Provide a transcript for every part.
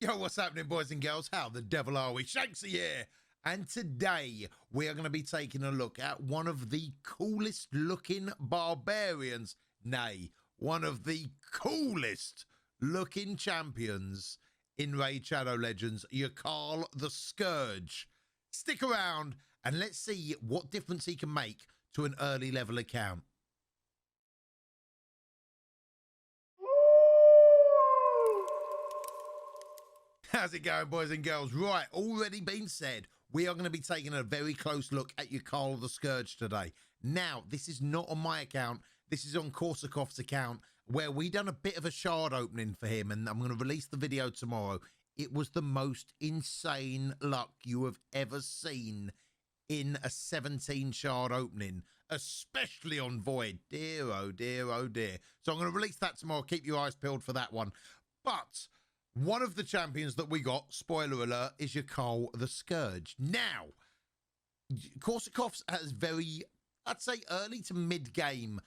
Yo, what's happening, boys and girls? How the devil are we? Shanksy here. And today we are going to be taking a look at one of the coolest looking barbarians. Nay, one of the coolest looking champions in Raid Shadow Legends, Yakarl The Scourge. Stick around and let's see what difference he can make to an early level account. How's it going, boys and girls? Right, already been said, we are going to be taking a very close look at Yakarl The Scourge today. Now, this is not on my account. This is on Korsakov's account, where we done a bit of a shard opening for him, and I'm going to release the video tomorrow. It was the most insane luck you have ever seen in a 17 shard opening, especially on Void. Dear, oh dear, oh dear. So I'm going to release that tomorrow. Keep your eyes peeled for that one. But one of the champions that we got, spoiler alert, is Yakarl The Scourge. Now, Korsakov's has very, I'd say, early to mid-game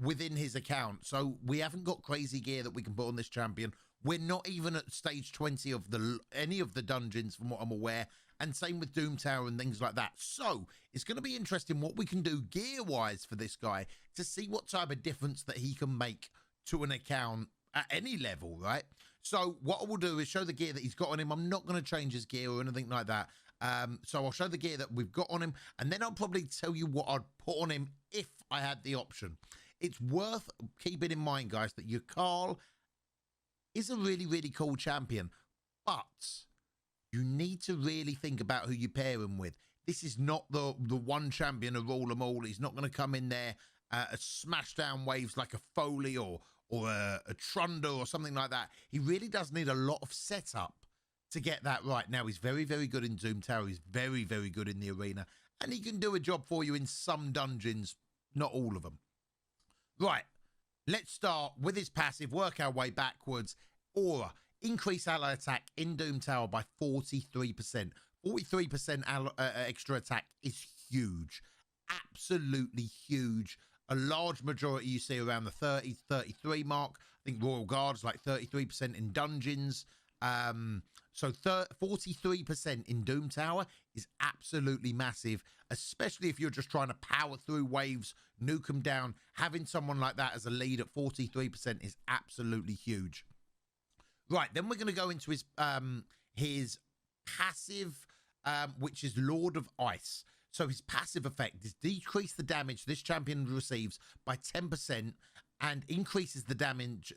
within his account. So we haven't got crazy gear that we can put on this champion. We're not even at stage 20 of any of the dungeons, from what I'm aware. And same with Doom Tower and things like that. So it's going to be interesting what we can do gear-wise for this guy to see what type of difference that he can make to an account at any level, right? So what I will do is show the gear that he's got on him. I'm not going to change his gear or anything like that. So I'll show the gear that we've got on him, and then I'll probably tell you what I'd put on him if I had the option. It's worth keeping in mind, guys, that Urcarl is a really, really cool champion, but you need to really think about who you pair him with. This is not the one champion to rule them all. He's not going to come in there smash down waves like a Foley or a Trunder or something like that. He really does need a lot of setup to get that right. Now, he's very, very good in Doom Tower. He's very, very good in the arena. And he can do a job for you in some dungeons, not all of them. Right, let's start with his passive, work our way backwards. Aura, increase ally attack in Doom Tower by 43%. 43% extra attack is huge. Absolutely huge. A large majority you see around the 30, 33 mark. I think Royal Guard's like 33% in dungeons. So 43% in Doom Tower is absolutely massive, especially if you're just trying to power through waves, nuke them down. Having someone like that as a lead at 43% is absolutely huge. Right, then we're going to go into his passive, which is Lord of Ice. So his passive effect is decrease the damage this champion receives by 10% and increases the damage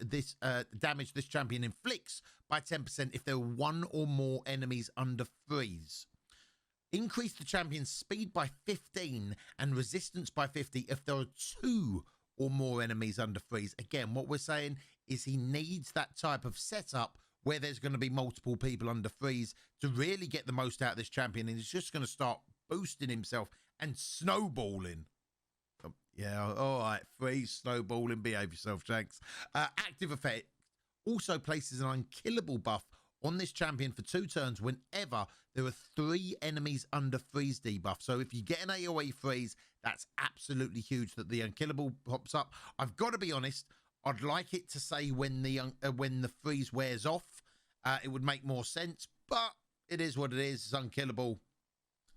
this champion inflicts by 10% if there are one or more enemies under freeze. Increase the champion's speed by 15 and resistance by 50 if there are two or more enemies under freeze. Again, what we're saying is he needs that type of setup where there's going to be multiple people under freeze to really get the most out of this champion, and he's just going to start boosting himself and snowballing. Yeah, all right, freeze, snowballing, behave yourself, Shanks. Active effect also places an unkillable buff on this champion for 2 turns whenever there are 3 enemies under freeze debuff. So if you get an AoE freeze, that's absolutely huge that the unkillable pops up. I've got to be honest, I'd like it to say when the freeze wears off. It would make more sense, but it is what it is. It's unkillable.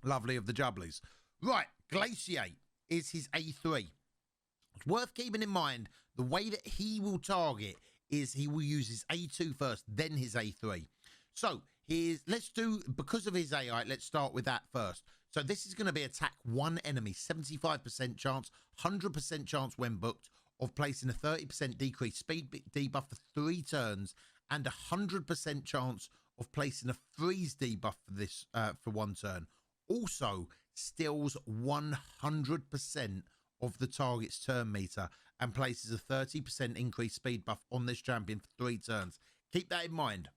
Lovely of the jubblies. Right, Glaciate is his A3. It's worth keeping in mind the way that he will target is he will use his A2 first, then his A3. So because of his AI, let's start with that first. So this is going to be attack one enemy, 75% chance, 100% chance when booked of placing a 30% decreased speed debuff for 3 turns and 100% chance of placing a freeze debuff for this for 1 turn. Also steals 100% of the target's turn meter and places a 30% increased speed buff on this champion for 3 turns. Keep that in mind.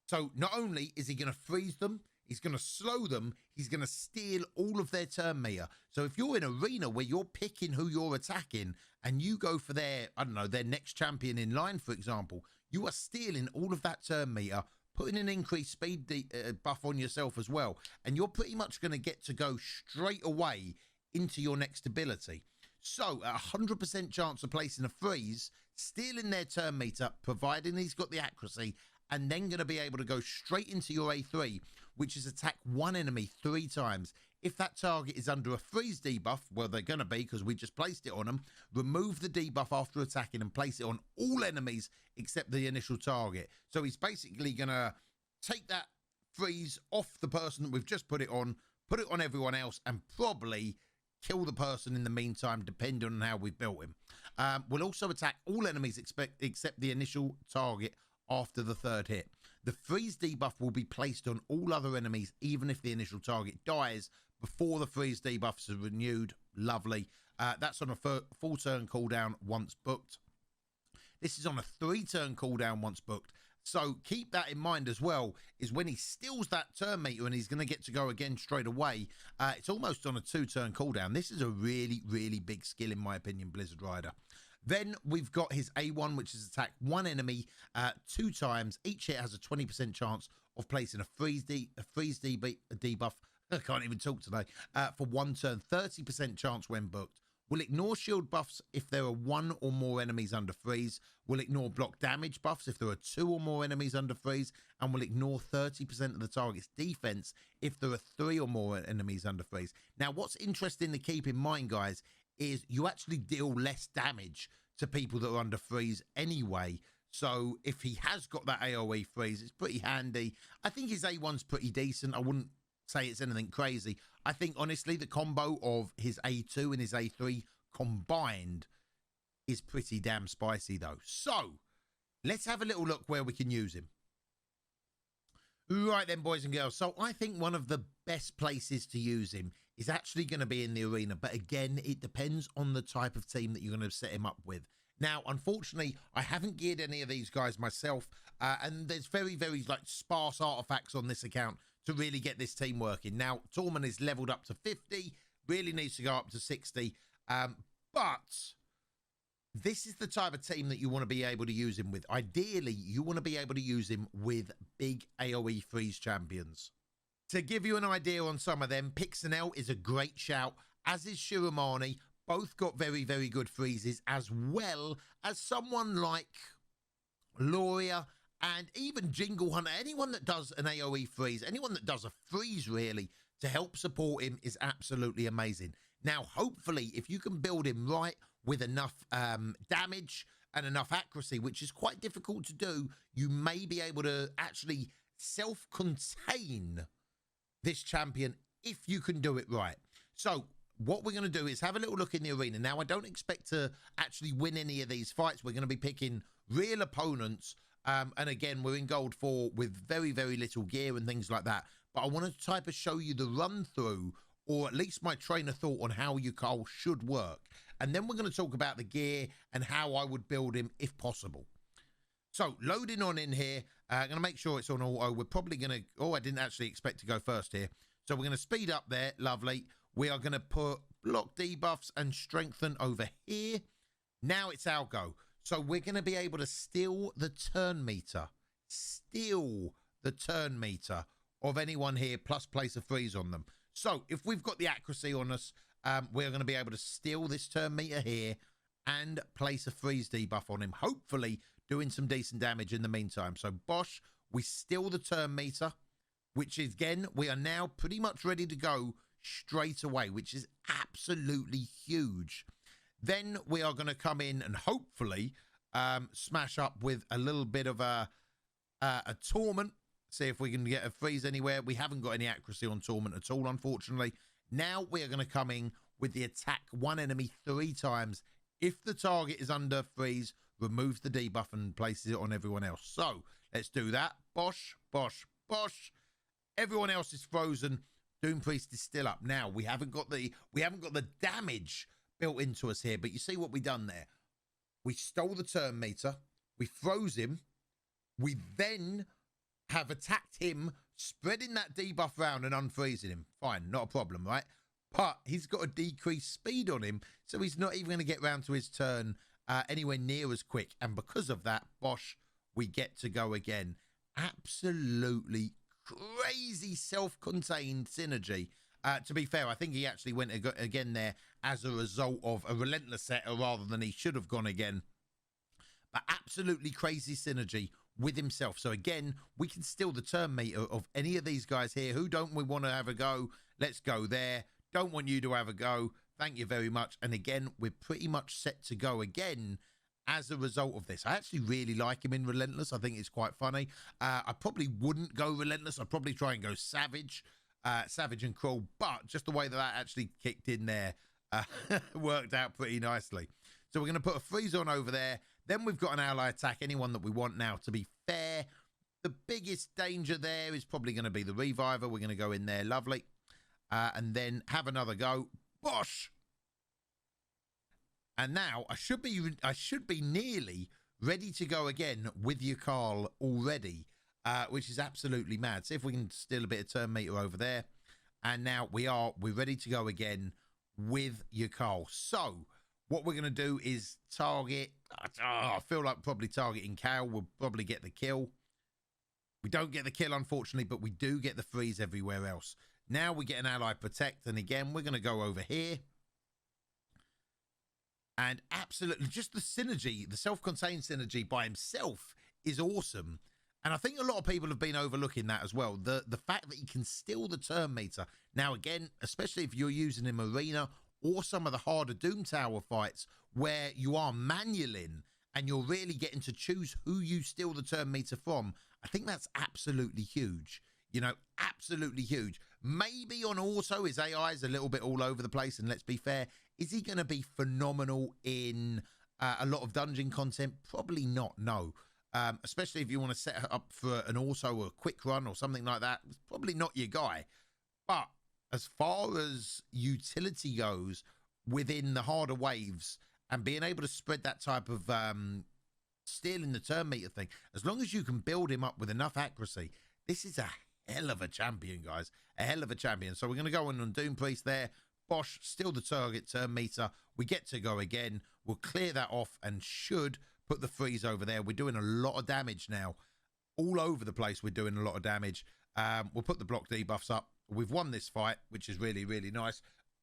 So not only is he going to freeze them, he's going to slow them, he's going to steal all of their turn meter. So if you're in an arena where you're picking who you're attacking and you go for their, I don't know, their next champion in line, for example, you are stealing all of that turn meter, putting an increased speed buff on yourself as well. And you're pretty much going to get to go straight away into your next ability. So a 100% chance of placing a freeze, stealing their turn meter, providing he's got the accuracy, and then going to be able to go straight into your A3, which is attack one enemy 3 times. If that target is under a freeze debuff, well, they're going to be because we just placed it on them, remove the debuff after attacking and place it on all enemies except the initial target. So he's basically going to take that freeze off the person that we've just put it on everyone else, and probably kill the person in the meantime, depending on how we've built him. We'll also attack all enemies except the initial target after the 3rd hit. The freeze debuff will be placed on all other enemies, even if the initial target dies before the freeze debuffs are renewed. Lovely. That's on a full turn cooldown once booked. This is on a 3-turn cooldown once booked. So keep that in mind as well, is when he steals that turn meter and he's going to get to go again straight away, it's almost on a 2-turn cooldown. This is a really, really big skill in my opinion, Blizzard Rider. Then we've got his A1, which is attack one enemy 2 times. Each hit has a 20% chance of placing a freeze debuff. I can't even talk today. For 1 turn, 30% chance when booked. Will ignore shield buffs if there are 1 or more enemies under freeze. Will ignore block damage buffs if there are 2 or more enemies under freeze. And will ignore 30% of the target's defense if there are 3 or more enemies under freeze. Now, what's interesting to keep in mind, guys, is you actually deal less damage to people that are under freeze anyway. So if he has got that AoE freeze, it's pretty handy. I think his A1's pretty decent. I wouldn't say it's anything crazy. I think honestly the combo of his A2 and his A3 combined is pretty damn spicy though. So let's have a little look where we can use him. Right then, boys and girls, so I think one of the best places to use him is actually going to be in the arena, but again it depends on the type of team that you're going to set him up with. Now, unfortunately, I haven't geared any of these guys myself, and there's very, very like sparse artifacts on this account to really get this team working. Now, Tormund is leveled up to 50, really needs to go up to 60, but this is the type of team that you want to be able to use him with. Ideally, you want to be able to use him with big AoE freeze champions. To give you an idea on some of them, Pixanel is a great shout, as is Shiramani. Both got very, very good freezes, as well as someone like Loria and even Jingle Hunter. Anyone that does an AoE freeze, anyone that does a freeze really to help support him is absolutely amazing. Now, hopefully, if you can build him right with enough damage and enough accuracy, which is quite difficult to do, you may be able to actually self-contain this champion if you can do it right. So what we're going to do is have a little look in the arena. Now, I don't expect to actually win any of these fights. We're going to be picking real opponents. And again, we're in gold 4 with very, very little gear and things like that. But I want to type of show you the run through, or at least my train of thought on how Urcarl should work. And then we're going to talk about the gear and how I would build him if possible. So loading on in here, I'm going to make sure it's on auto. We're probably going to, oh, I didn't actually expect to go first here. So we're going to speed up there. Lovely. We are going to put block debuffs and strengthen over here. Now it's our go. So we're going to be able to steal the turn meter. Steal the turn meter of anyone here, plus place a freeze on them. So if we've got the accuracy on us, we're going to be able to steal this turn meter here and place a freeze debuff on him, hopefully doing some decent damage in the meantime. So Bosch, we steal the turn meter, which is, again, we are now pretty much ready to go straight away, which is absolutely huge. Then we are going to come in and hopefully smash up with a little bit of a Torment. See if we can get a freeze anywhere. We haven't got any accuracy on Torment at all, unfortunately. Now we are going to come in with the attack one enemy 3 times. If the target is under freeze, removes the debuff and places it on everyone else. So let's do that. Bosh, bosh, bosh. Everyone else is frozen. Doom Priest is still up. Now we haven't got the damage built into us here, but you see what we done there. We stole the turn meter. We froze him. We then have attacked him, spreading that debuff around and unfreezing him. Fine, not a problem, right? But he's got a decreased speed on him, so he's not even going to get round to his turn anywhere near as quick. And because of that, Bosch, we get to go again. Absolutely crazy self-contained synergy. To be fair, I think he actually went again there as a result of a relentless setter rather than he should have gone again. But absolutely crazy synergy with himself. So again, we can steal the turn meter of any of these guys here. Who don't we want to have a go? Let's go there. Don't want you to have a go. Thank you very much. And again, we're pretty much set to go again as a result of this. I actually really like him in Relentless. I think it's quite funny. I probably wouldn't go Relentless. I'd probably try and go Savage. Savage and Cruel. But just the way that that actually kicked in there worked out pretty nicely. So we're going to put a freeze on over there. Then we've got an ally attack, anyone that we want now. To be fair, the biggest danger there is probably going to be the Reviver. We're going to go in there. Lovely. And then have another go. Bosh! And now I should be nearly ready to go again with Yakarl already, which is absolutely mad. See if we can steal a bit of turn meter over there. And now we're ready to go again with Yakarl. So what we're going to do is target. I feel like probably targeting Cal will probably get the kill. We don't get the kill, unfortunately, but we do get the freeze everywhere else. Now we get an ally protect. And again, we're going to go over here. And absolutely, just the synergy, the self-contained synergy by himself is awesome. And I think a lot of people have been overlooking that as well. The fact that he can steal the turn meter. Now, again, especially if you're using him Arena or some of the harder Doom Tower fights where you are manualing and you're really getting to choose who you steal the turn meter from, I think that's absolutely huge. You know, absolutely huge. Maybe on auto, his AI is a little bit all over the place. And let's be fair, is he going to be phenomenal in a lot of dungeon content? Probably not, no. Especially if you want to set up for an auto or a quick run or something like that. It's probably not your guy. But as far as utility goes within the harder waves and being able to spread that type of stealing the turn meter thing, as long as you can build him up with enough accuracy, this is a hell of a champion, guys. A hell of a champion. So we're going to go on Doom Priest there. Bosh, still the target turn meter. We get to go again. We'll clear that off and should put the freeze over there. We're doing a lot of damage now. All over the place, we're doing a lot of damage. We'll put the block debuffs up. We've won this fight, which is really, really nice.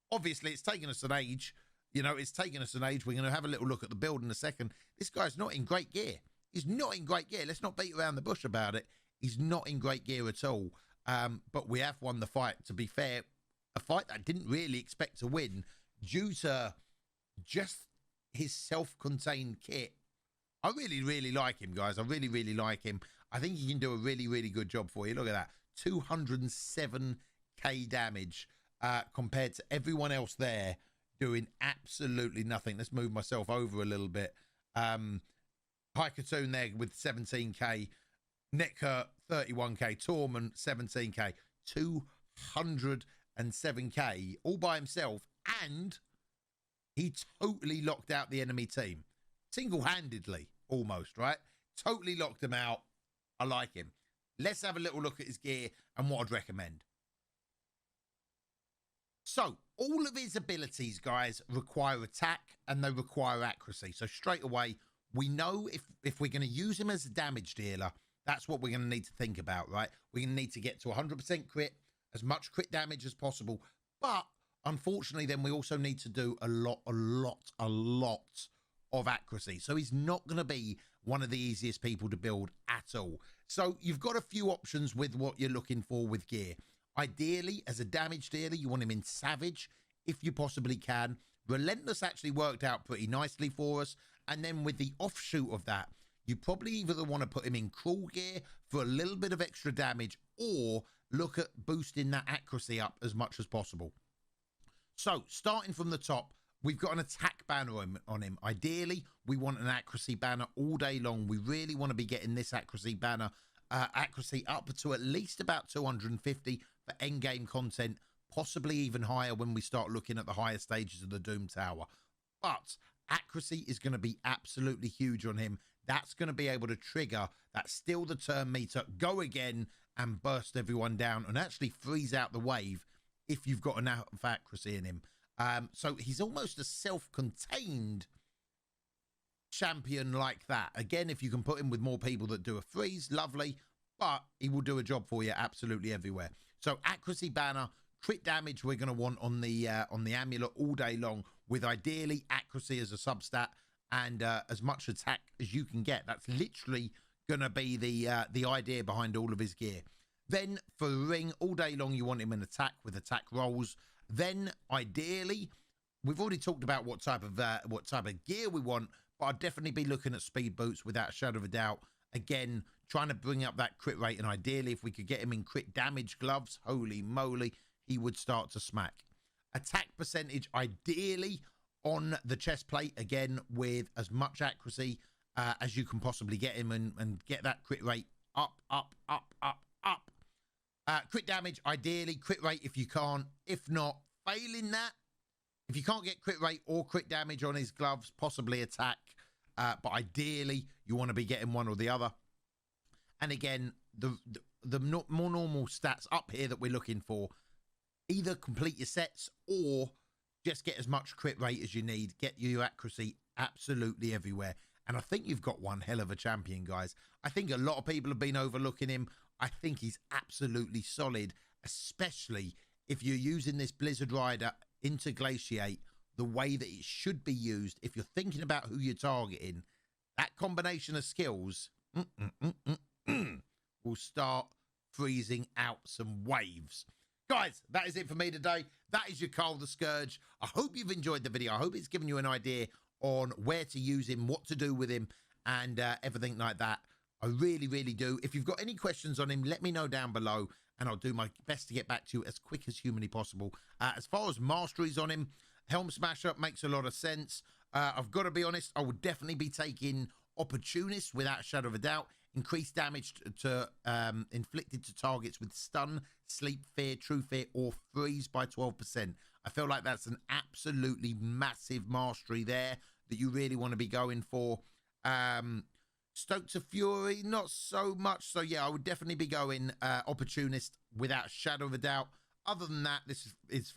Obviously, it's taken us an age. You know, it's taken us an age. We're going to have a little look at the build in a second. This guy's not in great gear. He's not in great gear. Let's not beat around the bush about it. He's not in great gear at all. But we have won the fight, to be fair. A fight that I didn't really expect to win due to just his self-contained kit. I really, really like him, guys. I really, really like him. I think he can do a really, really good job for you. Look at that. 207k damage compared to everyone else there doing absolutely nothing. Let's move myself over a little bit. Hykertoon there with 17k. Necker 31k. Torment 17k. 207k all by himself, and he totally locked out the enemy team single-handedly, almost, right? Totally locked him out. I like him. Let's have a little look at his gear and what I'd recommend. So all of his abilities, guys, require attack and they require accuracy. So straight away, we know if we're going to use him as a damage dealer, that's what we're going to need to think about, right? We're going to need to get to 100% crit, as much crit damage as possible. But unfortunately, then we also need to do a lot of accuracy. So he's not going to be one of the easiest people to build at all. So you've got a few options with what you're looking for with gear. Ideally, as a damage dealer, you want him in Savage, if you possibly can. Relentless actually worked out pretty nicely for us. And then with the offshoot of that, you probably either want to put him in Cruel gear for a little bit of extra damage, or look at boosting that accuracy up as much as possible. So starting from the top, we've got an attack banner on him. Ideally, we want an accuracy banner all day long. We really want to be getting this accuracy banner accuracy up to at least about 250 for endgame content, possibly even higher when we start looking at the higher stages of the Doom Tower. But accuracy is going to be absolutely huge on him. That's going to be able to trigger that steal the turn meter, go again, and burst everyone down and actually freeze out the wave if you've got enough accuracy in him. So he's almost a self-contained champion like that. Again, if you can put him with more people that do a freeze, lovely, but he will do a job for you absolutely everywhere. So accuracy banner, crit damage we're going to want on the amulet all day long, with ideally accuracy as a substat and as much attack as you can get. That's literally going to be the idea behind all of his gear. Then for ring, all day long, you want him in attack with attack rolls. Then ideally, we've already talked about what type of gear we want, but I'd definitely be looking at speed boots without a shadow of a doubt. Again, trying to bring up that crit rate, and ideally, if we could get him in crit damage gloves, holy moly, he would start to smack. Attack percentage, ideally, on the chest plate, again, with as much accuracy as you can possibly get him, and get that crit rate up, up, up, up, up. Crit damage, ideally, crit rate if you can't. If not, failing that, if you can't get crit rate or crit damage on his gloves, possibly attack. But ideally, you want to be getting one or the other. And again, the more normal stats up here that we're looking for, either complete your sets or just get as much crit rate as you need. Get your accuracy absolutely everywhere. And I think you've got one hell of a champion, guys. I think a lot of people have been overlooking him. I think he's absolutely solid, especially if you're using this Blizzard Rider into Glaciate the way that it should be used. If you're thinking about who you're targeting, that combination of skills will start freezing out some waves. Guys, that is it for me today. That is Yakarl The Scourge. I hope you've enjoyed the video. I hope it's given you an idea on where to use him, what to do with him, and everything like that. I really, really do. If you've got any questions on him, let me know down below, and I'll do my best to get back to you as quick as humanly possible. As far as masteries on him, Helm Smasher makes a lot of sense. I've got to be honest, I would definitely be taking Opportunist without a shadow of a doubt. Increased damage to inflicted to targets with stun, sleep, fear, true fear, or freeze by 12%. I feel like that's an absolutely massive mastery there that you really want to be going for. Stoked to Fury, not so much. So yeah, I would definitely be going Opportunist without a shadow of a doubt. Other than that, this is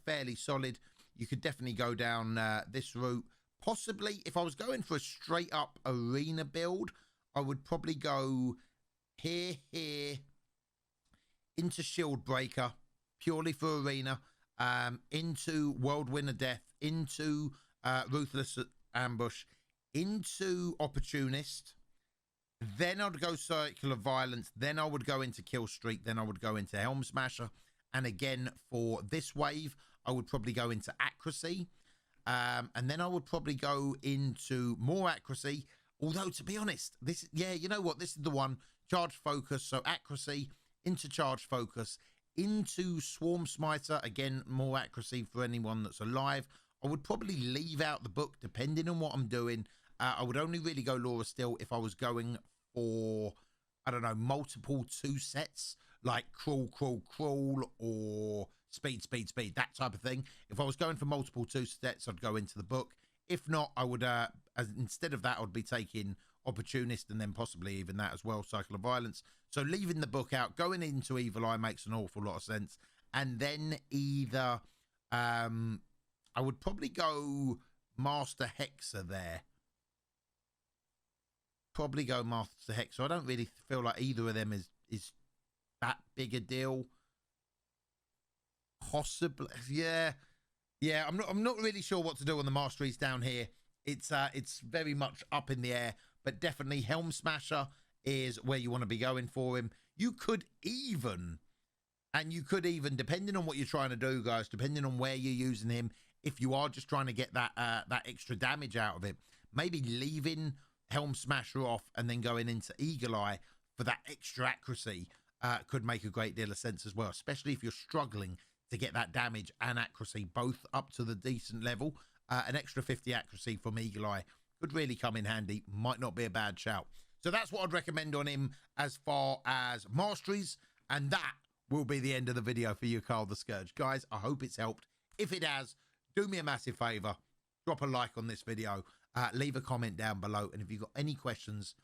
fairly solid. You could definitely go down this route. Possibly, if I was going for a straight up arena build, I would probably go here, into Shield Breaker, purely for arena, into Whirlwind of Death, into Ruthless Ambush, into Opportunist. Then I'd go Circular Violence. Then I would go into Kill Streak. Then I would go into Helm Smasher. And again, for this wave, I would probably go into Accuracy. And then I would probably go into more Accuracy. Although, to be honest, this, yeah, you know what? This is the one. Charge Focus. So Accuracy into Charge Focus. Into Swarm Smiter. Again, more Accuracy for anyone that's alive. I would probably leave out the book depending on what I'm doing. I would only really go Laura Still if I was going for, I don't know, multiple 2 sets, like Crawl, Crawl, Crawl, or Speed, Speed, Speed, that type of thing. If I was going for multiple 2 sets, I'd go into the book. If not, I would, instead of that, I'd be taking Opportunist, and then possibly even that as well, Cycle of Violence. So leaving the book out, going into Evil Eye makes an awful lot of sense. And then either, I would probably go Master Hexer there. Probably go Master Hexer. I don't really feel like either of them is that big a deal. Possibly, yeah. I'm not really sure what to do on the masteries down here. It's very much up in the air, but definitely Helm Smasher is where you want to be going for him. You could even, depending on what you're trying to do, guys, depending on where you're using him, if you are just trying to get that extra damage out of it, maybe leaving Helm Smasher off and then going into Eagle Eye for that extra accuracy could make a great deal of sense as well, especially if you're struggling to get that damage and accuracy both up to the decent level. An extra 50 accuracy from Eagle Eye could really come in handy. Might not be a bad shout. So that's what I'd recommend on him as far as masteries, and that will be the end of the video for Yakarl The Scourge. Guys, I hope it's helped. If it has, do me a massive favor, drop a like on this video, leave a comment down below, and if you've got any questions,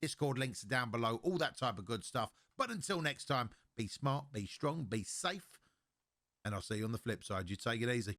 Discord links are down below, all that type of good stuff. But until next time, be smart, be strong, be safe, and I'll see you on the flip side. You take it easy.